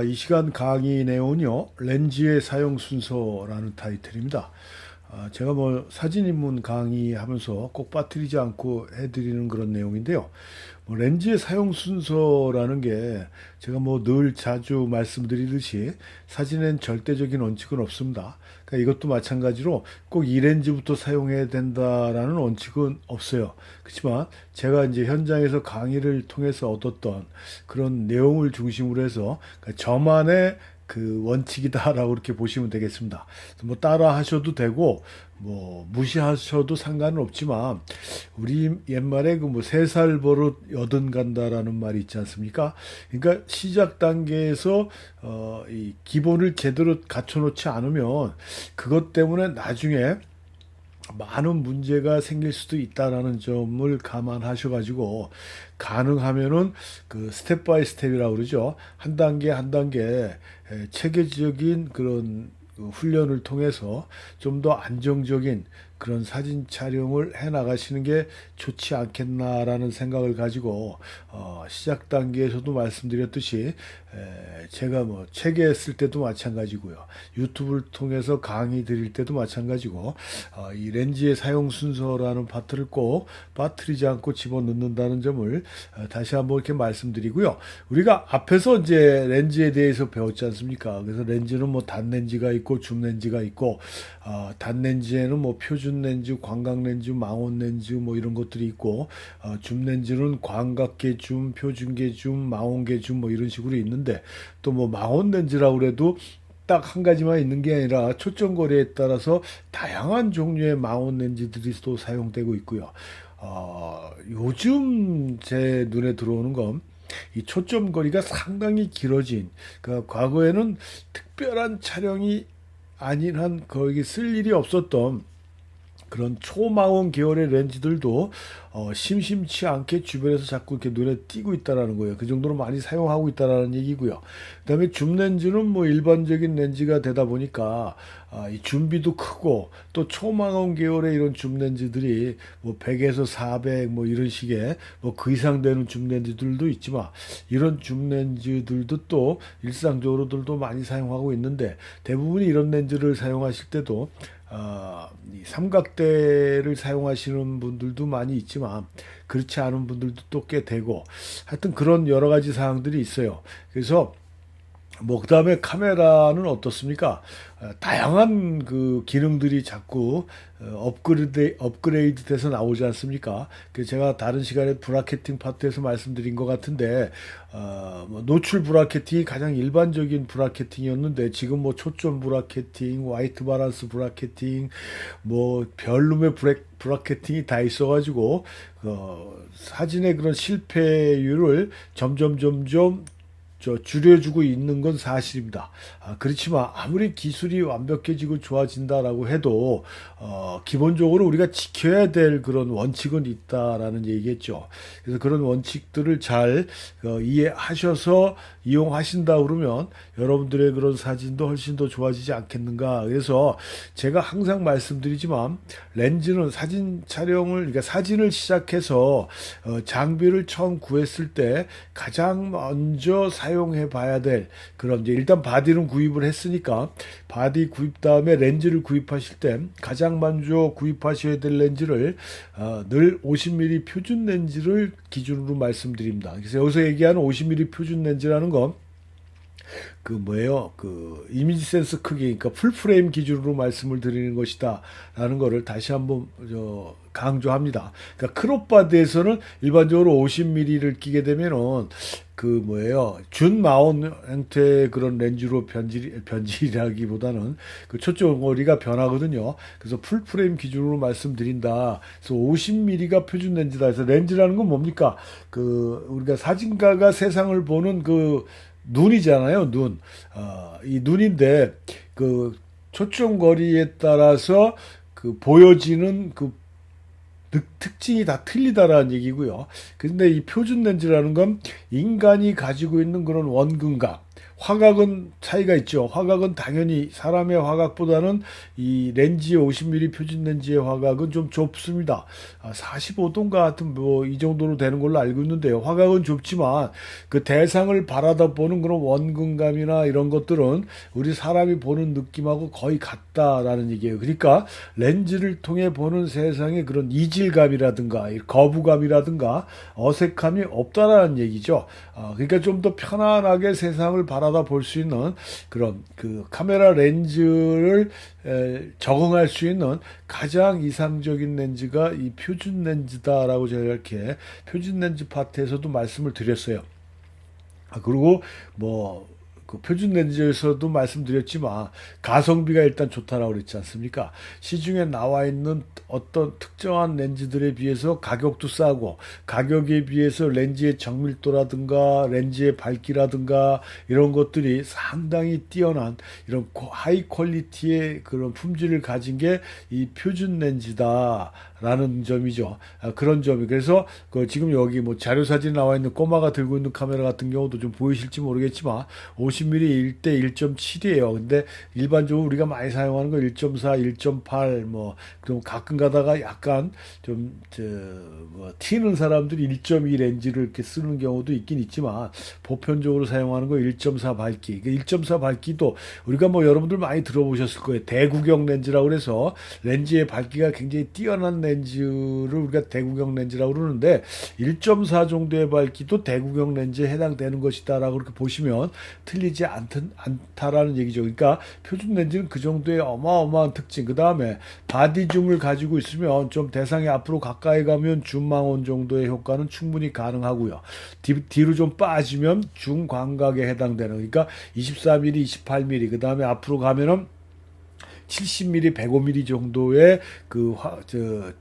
이 시간 강의 내용은요, 렌즈의 사용 순서라는 타이틀입니다. 제가 뭐 사진 입문 강의하면서 꼭 빠뜨리지 않고 해드리는 그런 내용인데요. 뭐 렌즈의 사용 순서라는 게 제가 뭐 늘 자주 말씀드리듯이 사진엔 절대적인 원칙은 없습니다. 그러니까 이것도 마찬가지로 꼭 이 렌즈부터 사용해야 된다라는 원칙은 없어요. 그렇지만 제가 이제 현장에서 강의를 통해서 얻었던 그런 내용을 중심으로 해서 그러니까 저만의 그 원칙이다라고 이렇게 보시면 되겠습니다. 뭐 따라 하셔도 되고 뭐 무시하셔도 상관은 없지만 우리 옛말에 그 뭐 3살 버릇 여든 간다라는 말이 있지 않습니까? 그러니까 시작 단계에서 이 기본을 제대로 갖춰놓지 않으면 그것 때문에 나중에 많은 문제가 생길 수도 있다라는 점을 감안하셔가지고 가능하면은 그 스텝 바이 스텝이라고 그러죠. 한 단계 한 단계 체계적인 그런 그 훈련을 통해서 좀 더 안정적인 그런 사진 촬영을 해 나가시는 게 좋지 않겠나라는 생각을 가지고 시작 단계에서도 말씀드렸듯이 제가 뭐 책에 쓸 때도 마찬가지고요. 유튜브를 통해서 강의 드릴 때도 마찬가지고 이 렌즈의 사용 순서라는 파트를 꼭 빠뜨리지 않고 집어넣는다는 점을 다시 한번 이렇게 말씀드리고요. 우리가 앞에서 이제 렌즈에 대해서 배웠지 않습니까? 그래서 렌즈는 뭐 단렌즈가 있고 줌렌즈가 있고 단렌즈에는 뭐 표준 렌즈, 광각 렌즈, 망원 렌즈 뭐 이런 것들이 있고 줌렌즈는 광각계 줌, 표준계 줌, 망원계 줌 뭐 이런 식으로 있는데 또 뭐 망원 렌즈라고 그래도 딱 한 가지만 있는 게 아니라 초점거리에 따라서 다양한 종류의 망원 렌즈들이 또 사용되고 있고요. 요즘 제 눈에 들어오는 건 이 초점거리가 상당히 길어진, 그러니까 과거에는 특별한 촬영이 아닌 한 거기 쓸 일이 없었던 그런 초망원 계열의 렌즈들도 심심치 않게 주변에서 자꾸 이렇게 눈에 띄고 있다라는 거예요. 그 정도로 많이 사용하고 있다라는 얘기고요. 그다음에 줌 렌즈는 뭐 일반적인 렌즈가 되다 보니까 이 줌비도 크고 또 초망원 계열의 이런 줌 렌즈들이 뭐 100에서 400 뭐 이런 식의 뭐 그 이상 되는 줌 렌즈들도 있지만 이런 줌 렌즈들도 또 일상적으로들도 많이 사용하고 있는데 대부분이 이런 렌즈를 사용하실 때도 이 삼각대를 사용하시는 분들도 많이 있지만 그렇지 않은 분들도 또 꽤 되고 하여튼 그런 여러 가지 사항들이 있어요. 그래서 뭐 그다음에 카메라는 어떻습니까? 다양한 그 기능들이 자꾸 업그레이드 돼서 나오지 않습니까? 그 제가 다른 시간에 브라켓팅 파트에서 말씀드린 것 같은데 뭐 노출 브라켓팅이 가장 일반적인 브라켓팅이었는데 지금 뭐 초점 브라켓팅, 화이트 바란스 브라켓팅, 뭐 별룸의 브라켓팅이 다 있어가지고 사진의 그런 실패율을 점점 줄여주고 있는 건 사실입니다. 그렇지만 아무리 기술이 완벽해지고 좋아진다라고 해도 기본적으로 우리가 지켜야 될 그런 원칙은 있다라는 얘기겠죠. 그래서 그런 원칙들을 잘 이해하셔서 이용하신다 그러면 여러분들의 그런 사진도 훨씬 더 좋아지지 않겠는가. 그래서 제가 항상 말씀드리지만 렌즈는 사진 촬영을 그러니까 사진을 시작해서 장비를 처음 구했을 때 가장 먼저 사용해 봐야 될 그런 이제 일단 바디는 구입을 했으니까 바디 구입 다음에 렌즈를 구입하실 때 가장 먼저 구입하셔야 될 렌즈를 늘 50mm 표준 렌즈를 기준으로 말씀드립니다. 그래서 여기서 얘기하는 50mm 표준 렌즈라는 건 그 뭐예요? 그 이미지 센서 크기, 그러니까 풀프레임 기준으로 말씀을 드리는 것이다라는 거를 다시 한번 강조합니다. 그러니까 크롭바디에서는 일반적으로 50mm를 끼게 되면은 그 뭐예요? 준 마운 형태의 그런 렌즈로 변질이라기보다는 그 초점거리가 변하거든요. 그래서 풀프레임 기준으로 말씀드린다. 그래서 50mm가 표준 렌즈다. 그래서 렌즈라는 건 뭡니까? 그 우리가 사진가가 세상을 보는 그 눈이잖아요, 눈. 이 눈인데, 그, 초점거리에 따라서 그 보여지는 그 특징이 다 틀리다라는 얘기고요. 근데 이 표준 렌즈라는 건 인간이 가지고 있는 그런 원근각, 화각은 차이가 있죠. 화각은 당연히 사람의 화각보다는 이 렌즈의 50mm 표준 렌즈의 화각은 좀 좁습니다. 45도인가 하여튼 뭐 이 정도로 되는 걸로 알고 있는데요. 화각은 좁지만 그 대상을 바라다 보는 그런 원근감이나 이런 것들은 우리 사람이 보는 느낌하고 거의 같다라는 얘기예요. 그러니까 렌즈를 통해 보는 세상의 그런 이질감이라든가 거부감이라든가 어색함이 없다라는 얘기죠. 그러니까 좀 더 편안하게 세상을 바라다 볼 수 있는 그런 그 카메라 렌즈를 적응할 수 있는 가장 이상적인 렌즈가 이 표준 렌즈다라고 제가 이렇게 표준 렌즈 파트에서도 말씀을 드렸어요. 그리고 뭐 그 표준 렌즈에서도 말씀드렸지만 가성비가 일단 좋다라고 그랬지 않습니까? 시중에 나와 있는 어떤 특정한 렌즈들에 비해서 가격도 싸고 가격에 비해서 렌즈의 정밀도라든가 렌즈의 밝기라든가 이런 것들이 상당히 뛰어난 이런 하이 퀄리티의 그런 품질을 가진 게 이 표준 렌즈다라는 점이죠. 그런 점이 그래서 그 지금 여기 뭐 자료 사진 나와 있는 꼬마가 들고 있는 카메라 같은 경우도 좀 보이실지 모르겠지만 50mm 1대 1.7이에요. 근데 일반적으로 우리가 많이 사용하는 거 1.4, 1.8 뭐 그럼 가끔 가다가 약간 좀 뭐 튀는 사람들이 1.2 렌즈를 이렇게 쓰는 경우도 있긴 있지만 보편적으로 사용하는 거 1.4 밝기. 1.4 밝기도 우리가 뭐 여러분들 많이 들어보셨을 거예요. 대구경 렌즈라고 그래서 렌즈의 밝기가 굉장히 뛰어난 렌즈를 우리가 대구경 렌즈라고 그러는데 1.4 정도의 밝기도 대구경 렌즈에 해당되는 것이다라고 그렇게 보시면 틀리지 않다라는 얘기죠. 그러니까 표준 렌즈는 그 정도의 어마어마한 특징. 그 다음에 바디 줌을 가지고 있으면 좀 대상이 앞으로 가까이 가면 줌망원 정도의 효과는 충분히 가능하고요. 뒤로 좀 빠지면 중광각에 해당되는 그러니까 24mm, 28mm 그 다음에 앞으로 가면은 70mm, 105mm 정도의 그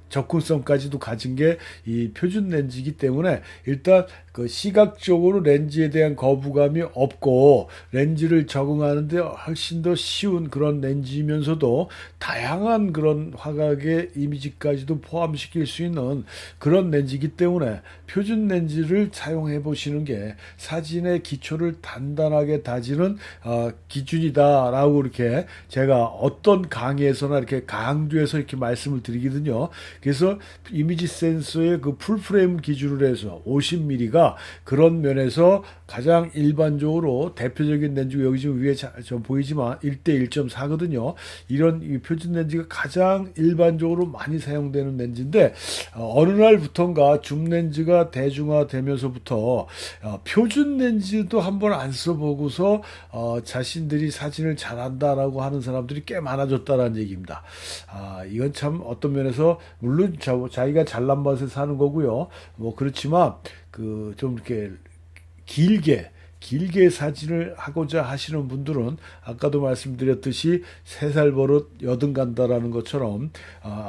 접근성까지도 가진 게 이 표준 렌즈이기 때문에 일단 그 시각적으로 렌즈에 대한 거부감이 없고 렌즈를 적응하는데 훨씬 더 쉬운 그런 렌즈이면서도 다양한 그런 화각의 이미지까지도 포함시킬 수 있는 그런 렌즈이기 때문에 표준 렌즈를 사용해 보시는 게 사진의 기초를 단단하게 다지는 기준이다라고 이렇게 제가 어떤 강의에서나 이렇게 강조해서 이렇게 말씀을 드리거든요. 그래서 이미지 센서의 그 풀프레임 기준으로 해서 50mm가 그런 면에서 가장 일반적으로 대표적인 렌즈가 여기 지금 위에 좀 보이지만 1대 1.4거든요. 이런 이 표준 렌즈가 가장 일반적으로 많이 사용되는 렌즈인데 어느 날부턴가 줌 렌즈가 대중화되면서부터 표준 렌즈도 한번 안 써보고서 자신들이 사진을 잘한다라고 하는 사람들이 꽤 많아졌다라는 얘기입니다. 이건 참 어떤 면에서 물론 자기가 잘난 맛에 사는 거고요. 뭐 그렇지만 그 좀 이렇게 길게 사진을 하고자 하시는 분들은 아까도 말씀드렸듯이 3살 버릇 여든 간다라는 것처럼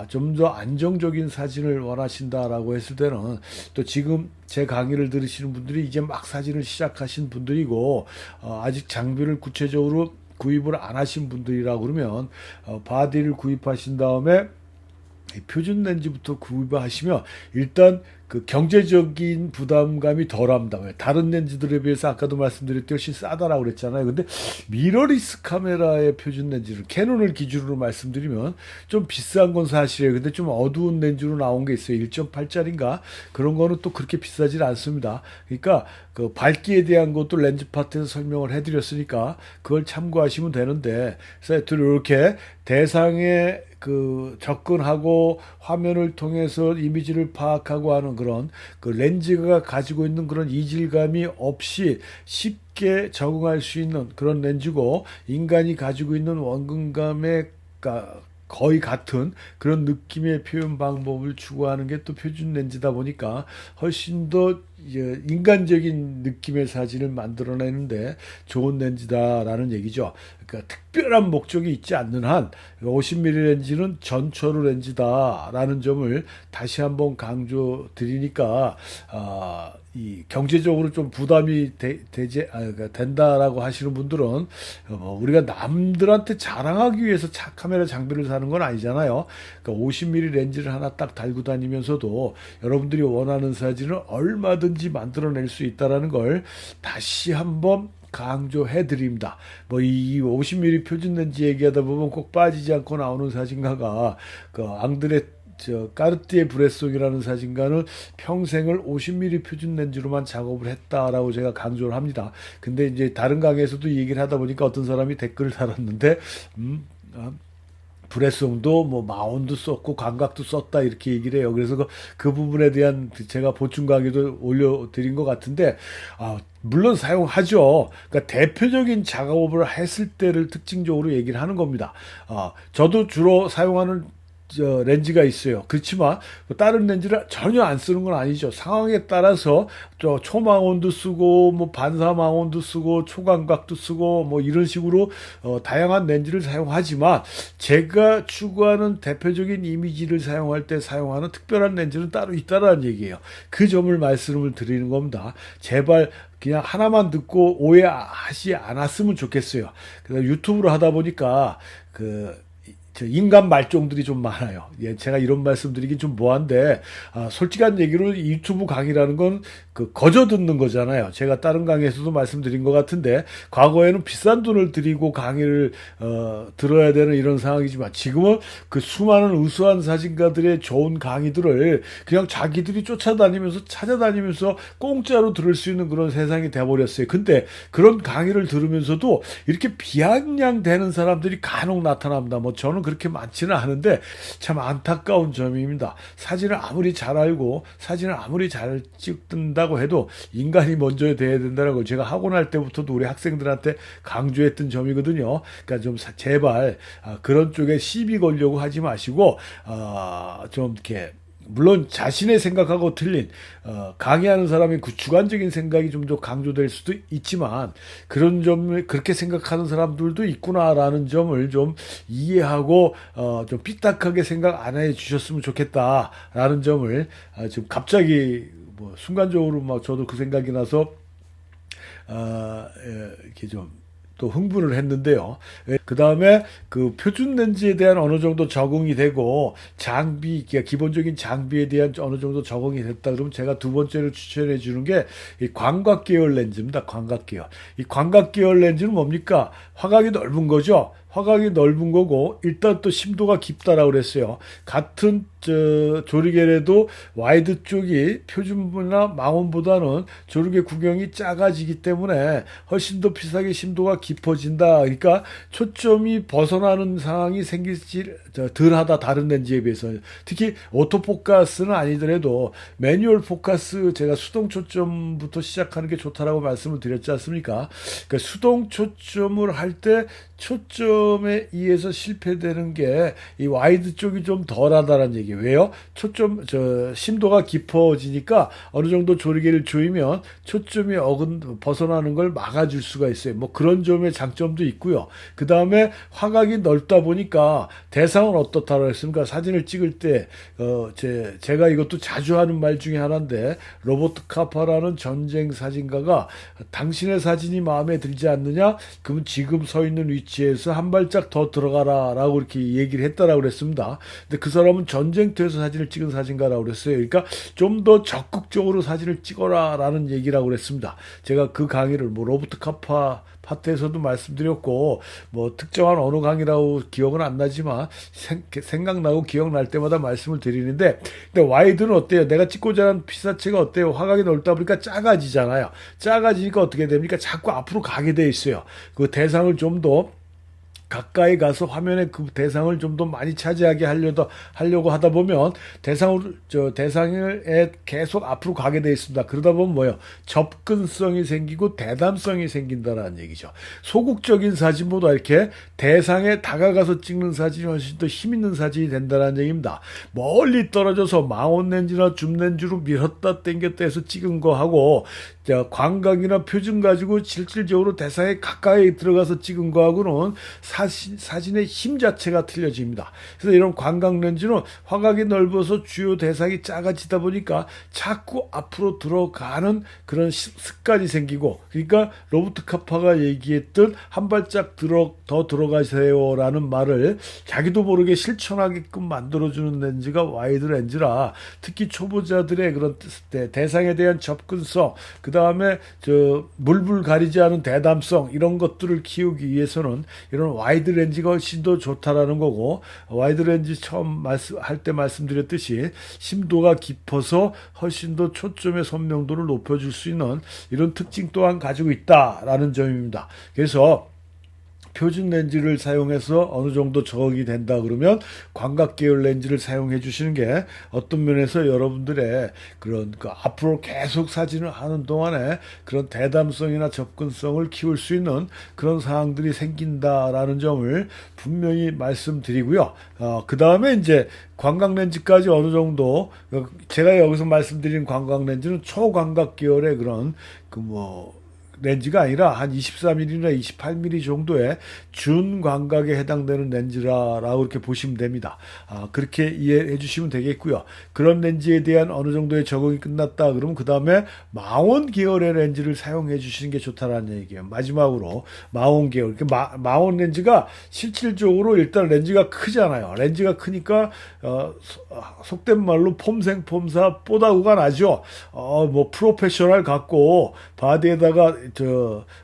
좀 더 안정적인 사진을 원하신다라고 했을 때는 또 지금 제 강의를 들으시는 분들이 이제 막 사진을 시작하신 분들이고 아직 장비를 구체적으로 구입을 안 하신 분들이라 그러면 바디를 구입하신 다음에 표준 렌즈부터 구입하시면 일단 그 경제적인 부담감이 덜합니다. 다른 렌즈들에 비해서 아까도 말씀드렸듯이 훨씬 싸다라고 그랬잖아요. 근데 미러리스 카메라의 표준 렌즈를 캐논을 기준으로 말씀드리면 좀 비싼 건 사실이에요. 근데 좀 어두운 렌즈로 나온 게 있어요. 1.8짜리인가? 그런 거는 또 그렇게 비싸질 않습니다. 그러니까 그 밝기에 대한 것도 렌즈 파트에서 설명을 해드렸으니까 그걸 참고하시면 되는데 그래서 이렇게 대상에 그 접근하고 화면을 통해서 이미지를 파악하고 하는 그런 그 렌즈가 가지고 있는 그런 이질감이 없이 쉽게 적응할 수 있는 그런 렌즈고 인간이 가지고 있는 원근감의 거의 같은 그런 느낌의 표현 방법을 추구하는 게 또 표준 렌즈다 보니까 훨씬 더 인간적인 느낌의 사진을 만들어내는데 좋은 렌즈다라는 얘기죠. 그러니까 특별한 목적이 있지 않는 한 50mm 렌즈는 전초로 렌즈다라는 점을 다시 한번 강조 드리니까 이 경제적으로 좀 부담이 그러니까 된다라고 하시는 분들은 우리가 남들한테 자랑하기 위해서 카메라 장비를 사는 건 아니잖아요. 그러니까 50mm 렌즈를 하나 딱 달고 다니면서도 여러분들이 원하는 사진을 얼마든지 만들어낼 수 있다라는 걸 다시 한번 강조해 드립니다. 뭐 이 50mm 표준 렌즈 얘기하다 보면 꼭 빠지지 않고 나오는 사진가가 그 앙드레 까르띠에 브레송이라는 사진가는 평생을 50mm 표준 렌즈로만 작업을 했다라고 제가 강조를 합니다. 근데 이제 다른 강의에서도 얘기를 하다 보니까 어떤 사람이 댓글을 달았는데 아, 브레송도 뭐 마온도 썼고 광각도 썼다 이렇게 얘기를 해요. 그래서 그 부분에 대한 제가 보충 강의도 올려드린 것 같은데 물론 사용하죠. 그러니까 대표적인 작업을 했을 때를 특징적으로 얘기를 하는 겁니다. 저도 주로 사용하는 렌즈가 있어요. 그렇지만 다른 렌즈를 전혀 안 쓰는 건 아니죠. 상황에 따라서 초망원도 쓰고 뭐 반사망원도 쓰고 초광각도 쓰고 뭐 이런 식으로 다양한 렌즈를 사용하지만 제가 추구하는 대표적인 이미지를 사용할 때 사용하는 특별한 렌즈는 따로 있다라는 얘기예요. 그 점을 말씀을 드리는 겁니다. 제발 그냥 하나만 듣고 오해하지 않았으면 좋겠어요. 그래서 유튜브로 하다 보니까 인간 말종들이 좀 많아요. 예, 제가 이런 말씀 드리긴 좀 뭐한데, 솔직한 얘기로 유튜브 강의라는 건 거저 듣는 거잖아요. 제가 다른 강의에서도 말씀드린 것 같은데, 과거에는 비싼 돈을 들이고 강의를, 들어야 되는 이런 상황이지만, 지금은 그 수많은 우수한 사진가들의 좋은 강의들을 그냥 자기들이 쫓아다니면서, 찾아다니면서 공짜로 들을 수 있는 그런 세상이 돼버렸어요. 근데 그런 강의를 들으면서도 이렇게 비아냥대는 사람들이 간혹 나타납니다. 뭐 저는 그렇게 많지는 않은데 참 안타까운 점입니다. 사진을 아무리 잘 알고 사진을 아무리 잘 찍는다고 해도 인간이 먼저 돼야 된다는 걸 제가 학원 할 때부터도 우리 학생들한테 강조했던 점이거든요. 그러니까 좀 제발 그런 쪽에 시비 걸려고 하지 마시고 좀 이렇게 물론 자신의 생각하고 틀린 강의하는 사람의 그 주관적인 생각이 좀 더 강조될 수도 있지만 그런 점을 그렇게 생각하는 사람들도 있구나라는 점을 좀 이해하고 좀 삐딱하게 생각 안 해 주셨으면 좋겠다라는 점을 지금 갑자기 뭐 순간적으로 막 저도 그 생각이 나서 이렇게 좀 또 흥분을 했는데요. 그 다음에 그 표준 렌즈에 대한 어느 정도 적응이 되고 장비, 기본적인 장비에 대한 어느 정도 적응이 됐다 그러면 제가 두 번째로 추천해 주는 게 이 광각 계열 렌즈입니다. 광각 계열. 이 광각 계열 렌즈는 뭡니까? 화각이 넓은 거죠. 화각이 넓은 거고 일단 또 심도가 깊다라고 그랬어요. 같은 조리개라도 와이드 쪽이 표준이나 망원보다는 조리개 구경이 작아지기 때문에 훨씬 더 비싸게 심도가 깊어진다. 그러니까 초점이 벗어나는 상황이 생기지 덜하다 다른 렌즈에 비해서. 특히 오토포커스는 아니더라도 매뉴얼 포커스 제가 수동 초점부터 시작하는 게 좋다라고 말씀을 드렸지 않습니까? 그러니까 수동 초점을 할 때 초점에 의해서 실패되는 게 이 와이드 쪽이 좀 덜하다는 얘기예요. 왜요? 심도가 깊어지니까 어느 정도 조리개를 조이면 초점이 벗어나는 걸 막아줄 수가 있어요. 뭐 그런 점의 장점도 있고요. 그 다음에 화각이 넓다 보니까 대상은 어떻다고 했습니까? 사진을 찍을 때, 제가 이것도 자주 하는 말 중에 하나인데, 로버트 카파라는 전쟁 사진가가 당신의 사진이 마음에 들지 않느냐? 그럼 지금 서 있는 위치에서 한 발짝 더 들어가라 라고 이렇게 얘기를 했다라고 그랬습니다. 근데 그 사람은 전쟁터에서 사진을 찍은 사진가라고 그랬어요. 그러니까 좀 더 적극적으로 사진을 찍어라 라는 얘기라고 그랬습니다. 제가 그 강의를 뭐 로버트 카파 파트에서도 말씀드렸고 뭐 특정한 어느 강의라고 기억은 안 나지만 생각나고 기억날 때마다 말씀을 드리는데 근데 와이드는 어때요? 내가 찍고자 하는 피사체가 어때요? 화각이 넓다 보니까 작아지잖아요. 작아지니까 어떻게 됩니까? 자꾸 앞으로 가게 돼 있어요. 그 대상을 좀 더 가까이 가서 화면에 그 대상을 좀 더 많이 차지하게 하려고 하다 보면 대상에 계속 앞으로 가게 돼 있습니다. 그러다 보면 뭐예요? 접근성이 생기고 대담성이 생긴다는 얘기죠. 소극적인 사진보다 이렇게 대상에 다가가서 찍는 사진이 훨씬 더 힘 있는 사진이 된다는 얘기입니다. 멀리 떨어져서 망원 렌즈나 줌 렌즈로 밀었다 당겼다 해서 찍은 거하고 광각이나 표준 가지고 실질적으로 대상에 가까이 들어가서 찍은 거하고는 사진의 힘 자체가 틀려집니다. 그래서 이런 광각 렌즈는 화각이 넓어서 주요 대상이 작아지다 보니까 자꾸 앞으로 들어가는 그런 습관이 생기고 그러니까 로버트 카파가 얘기했던 한 발짝 더 들어가세요라는 말을 자기도 모르게 실천하게끔 만들어주는 렌즈가 와이드 렌즈라 특히 초보자들의 그런 대상에 대한 접근성 그 다음에 저 물불 가리지 않은 대담성 이런 것들을 키우기 위해서는 이런 와이드 렌즈가 훨씬 더 좋다라는 거고, 와이드 렌즈 처음 할 때 말씀드렸듯이 심도가 깊어서 훨씬 더 초점의 선명도를 높여줄 수 있는 이런 특징 또한 가지고 있다라는 점입니다. 그래서 표준 렌즈를 사용해서 어느 정도 적응이 된다 그러면 광각 계열 렌즈를 사용해 주시는 게 어떤 면에서 여러분들의 그런 앞으로 계속 사진을 하는 동안에 그런 대담성이나 접근성을 키울 수 있는 그런 사항들이 생긴다라는 점을 분명히 말씀드리고요. 그 다음에 이제 광각 렌즈까지 어느 정도, 제가 여기서 말씀드린 광각 렌즈는 초광각 계열의 그런 렌즈가 아니라 한 23mm나 28mm 정도의 준광각에 해당되는 렌즈라고 이렇게 보시면 됩니다. 그렇게 이해해 주시면 되겠고요. 그런 렌즈에 대한 어느 정도의 적응이 끝났다 그러면 그 다음에 망원 계열의 렌즈를 사용해 주시는 게 좋다라는 얘기예요. 마지막으로 망원 계열. 망원 렌즈가 실질적으로 일단 렌즈가 크잖아요. 렌즈가 크니까 속된 말로 폼생폼사 뽀다구가 나죠. 프로페셔널 같고 바디에다가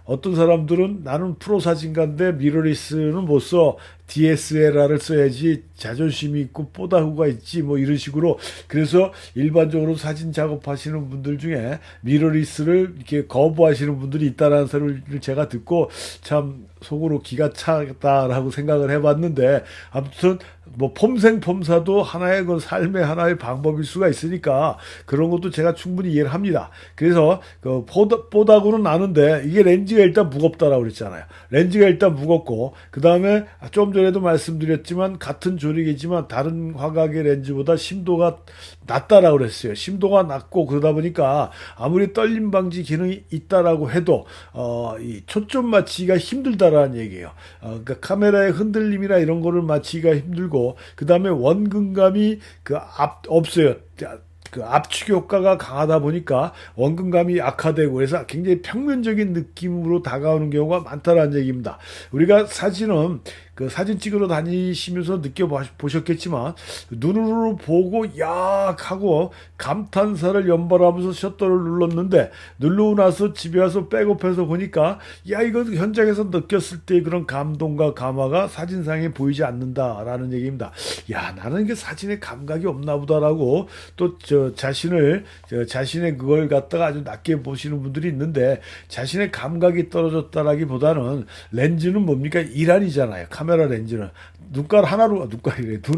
어떤 사람들은 나는 프로 사진가인데 미러리스는 못 써. DSLR을 써야지 자존심이 있고 뽀다구가 있지 이런 식으로. 그래서 일반적으로 사진 작업하시는 분들 중에 미러리스를 이렇게 거부하시는 분들이 있다라는 소리를 제가 듣고 참 속으로 기가 차다라고 생각을 해봤는데, 아무튼 폼생폼사도 하나의 그 삶의 하나의 방법일 수가 있으니까 그런 것도 제가 충분히 이해를 합니다. 그래서 뽀다구는 아는데 이게 렌즈가 일단 무겁다라고 그랬잖아요. 렌즈가 일단 무겁고 그 다음에 좀 전에도 말씀드렸지만 같은 조리개지만 다른 화각의 렌즈보다 심도가 낮다라고 그랬어요. 심도가 낮고 그러다 보니까 아무리 떨림 방지 기능이 있다라고 해도 이 초점 맞추기가 힘들다라는 얘기예요. 그러니까 카메라의 흔들림이나 이런 거를 맞추기가 힘들고 그 다음에 원근감이 없어요. 그 압축 효과가 강하다 보니까 원근감이 약화되고 그래서 굉장히 평면적인 느낌으로 다가오는 경우가 많다라는 얘기입니다. 우리가 사진은 사진 찍으러 다니시면서 느껴보셨겠지만 눈으로 보고 야 하고 감탄사를 연발하면서 셔터를 눌렀는데 누르고 나서 집에 와서 백업해서 보니까 야 이거 현장에서 느꼈을 때 그런 감동과 감화가 사진상에 보이지 않는다라는 얘기입니다. 야 나는 이게 사진에 감각이 없나 보다라고 또 자신의 그걸 갖다가 아주 낮게 보시는 분들이 있는데, 자신의 감각이 떨어졌다라기보다는 렌즈는 뭡니까? 일환이잖아요. 카메라 렌즈는 눈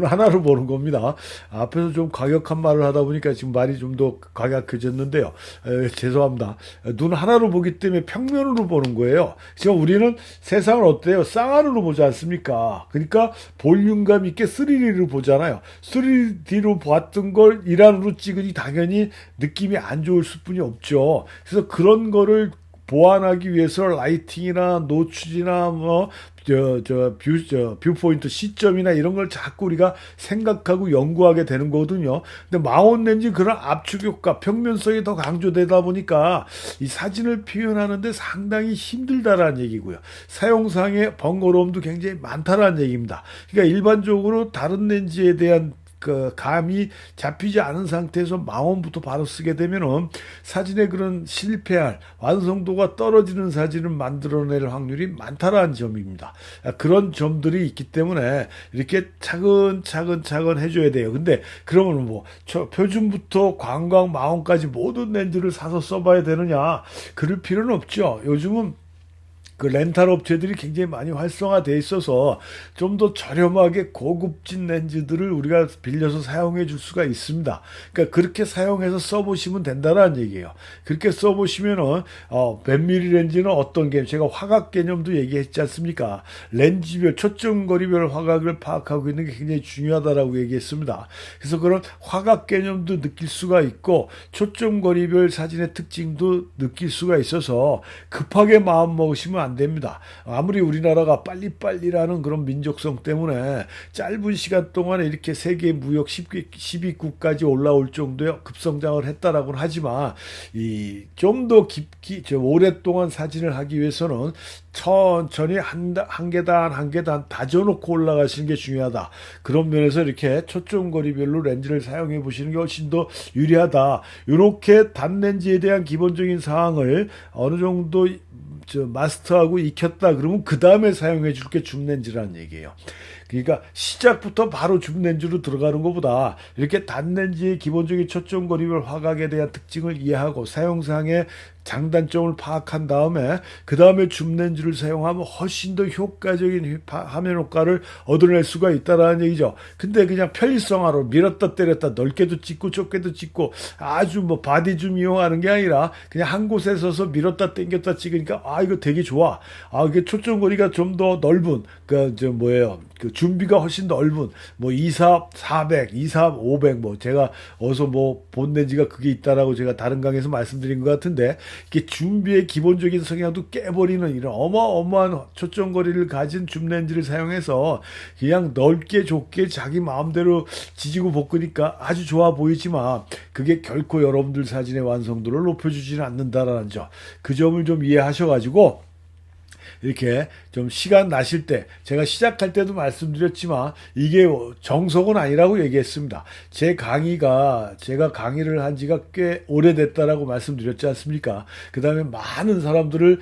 하나로 보는 겁니다. 앞에서 좀 과격한 말을 하다 보니까 지금 말이 좀 더 과격해졌는데요. 죄송합니다. 눈 하나로 보기 때문에 평면으로 보는 거예요. 지금 우리는 세상을 어때요? 쌍안으로 보지 않습니까? 그러니까 볼륨감 있게 3D로 보잖아요. 3D로 봤던 걸 일환으로 찍으니 당연히 느낌이 안 좋을 수뿐이 없죠. 그래서 그런 거를 보완하기 위해서 라이팅이나 노출이나 뷰포인트 시점이나 이런 걸 자꾸 우리가 생각하고 연구하게 되는 거거든요. 근데 망원 렌즈 그런 압축 효과, 평면성이 더 강조되다 보니까 이 사진을 표현하는데 상당히 힘들다라는 얘기고요. 사용상의 번거로움도 굉장히 많다라는 얘기입니다. 그러니까 일반적으로 다른 렌즈에 대한 감이 잡히지 않은 상태에서 망원부터 바로 쓰게 되면은 사진의 그런 실패할 완성도가 떨어지는 사진을 만들어낼 확률이 많다라는 점입니다. 그런 점들이 있기 때문에 이렇게 차근차근 해줘야 돼요. 근데 그러면 표준부터 광각 망원까지 모든 렌즈를 사서 써봐야 되느냐? 그럴 필요는 없죠. 요즘은 렌탈 업체들이 굉장히 많이 활성화되어 있어서 좀 더 저렴하게 고급진 렌즈들을 우리가 빌려서 사용해 줄 수가 있습니다. 그러니까 그렇게 사용해서 써보시면 된다는 얘기예요. 그렇게 써보시면은 몇 미리 렌즈는 어떤 개념, 제가 화각 개념도 얘기했지 않습니까? 렌즈별, 초점거리별 화각을 파악하고 있는 게 굉장히 중요하다라고 얘기했습니다. 그래서 그런 화각 개념도 느낄 수가 있고 초점거리별 사진의 특징도 느낄 수가 있어서 급하게 마음 먹으시면 안 됩니다. 아무리 우리나라가 빨리빨리라는 그런 민족성 때문에 짧은 시간 동안에 이렇게 세계 무역 10위국까지 올라올 정도의 급성장을 했다라고는 하지만 이 좀 더 깊이 오랫동안 사진을 하기 위해서는 천천히 한 계단 한 계단 다져놓고 올라가시는 게 중요하다. 그런 면에서 이렇게 초점거리별로 렌즈를 사용해 보시는 게 훨씬 더 유리하다. 이렇게 단렌즈에 대한 기본적인 사항을 어느 정도 마스터하고 익혔다 그러면 그 다음에 사용해 줄 게 줌렌즈라는 얘기예요. 그러니까 시작부터 바로 줌렌즈로 들어가는 것보다 이렇게 단렌즈의 기본적인 초점거리별 화각에 대한 특징을 이해하고 사용상의 장단점을 파악한 다음에 그 다음에 줌렌즈를 사용하면 훨씬 더 효과적인 화면 효과를 얻어낼 수가 있다라는 얘기죠. 근데 그냥 편리성으로 밀었다 때렸다 넓게도 찍고 좁게도 찍고 아주 뭐 바디줌 이용하는 게 아니라 그냥 한 곳에 서서 밀었다 당겼다 찍으니까 아 이거 되게 좋아. 아 이게 초점거리가 좀 더 넓은 그 준비가 훨씬 넓은 뭐 2삽 400, 2삽 500 뭐 제가 어서 뭐 본 렌즈가 그게 있다라고 제가 다른 강에서 말씀드린 것 같은데 이게 준비의 기본적인 성향도 깨버리는 이런 어마어마한 초점거리를 가진 줌렌즈를 사용해서 그냥 넓게 좁게 자기 마음대로 지지고 볶으니까 아주 좋아 보이지만 그게 결코 여러분들 사진의 완성도를 높여주지는 않는다라는 점. 그 점을 좀 이해하셔가지고 이렇게 좀 시간 나실 때 제가 시작할 때도 말씀드렸지만 이게 정석은 아니라고 얘기했습니다. 제가 강의를 한 지가 꽤 오래됐다라고 말씀드렸지 않습니까? 그 다음에 많은 사람들을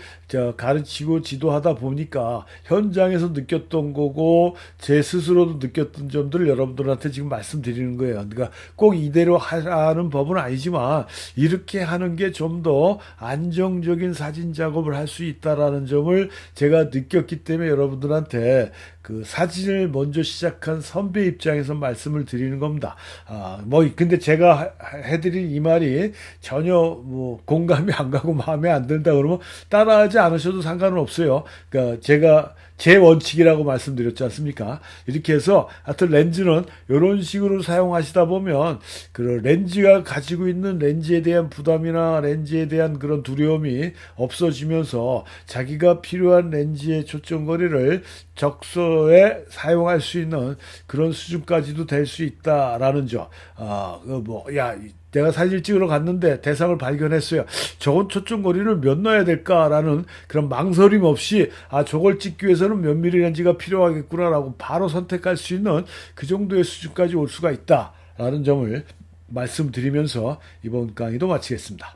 가르치고 지도하다 보니까 현장에서 느꼈던 거고 제 스스로도 느꼈던 점들을 여러분들한테 지금 말씀드리는 거예요. 그러니까 꼭 이대로 하라는 법은 아니지만 이렇게 하는 게 좀 더 안정적인 사진 작업을 할 수 있다라는 점을 제가 느꼈기 때문에 여러분들한테 그 사진을 먼저 시작한 선배 입장에서 말씀을 드리는 겁니다. 근데 제가 해드린 이 말이 전혀 뭐 공감이 안 가고 마음에 안 든다 그러면 따라하지 않으셔도 상관은 없어요. 그러니까 제가 제 원칙이라고 말씀드렸지 않습니까? 이렇게 해서 하여튼 렌즈는 이런 식으로 사용하시다 보면 그 렌즈가 가지고 있는 렌즈에 대한 부담이나 렌즈에 대한 그런 두려움이 없어지면서 자기가 필요한 렌즈의 초점거리를 적소에 사용할 수 있는 그런 수준까지도 될 수 있다라는 점. 내가 사진을 찍으러 갔는데 대상을 발견했어요. 저건 초점거리를 몇 넣어야 될까라는 그런 망설임 없이 저걸 찍기 위해서는 몇 미리 렌즈가 필요하겠구나라고 바로 선택할 수 있는 그 정도의 수준까지 올 수가 있다라는 점을 말씀드리면서 이번 강의도 마치겠습니다.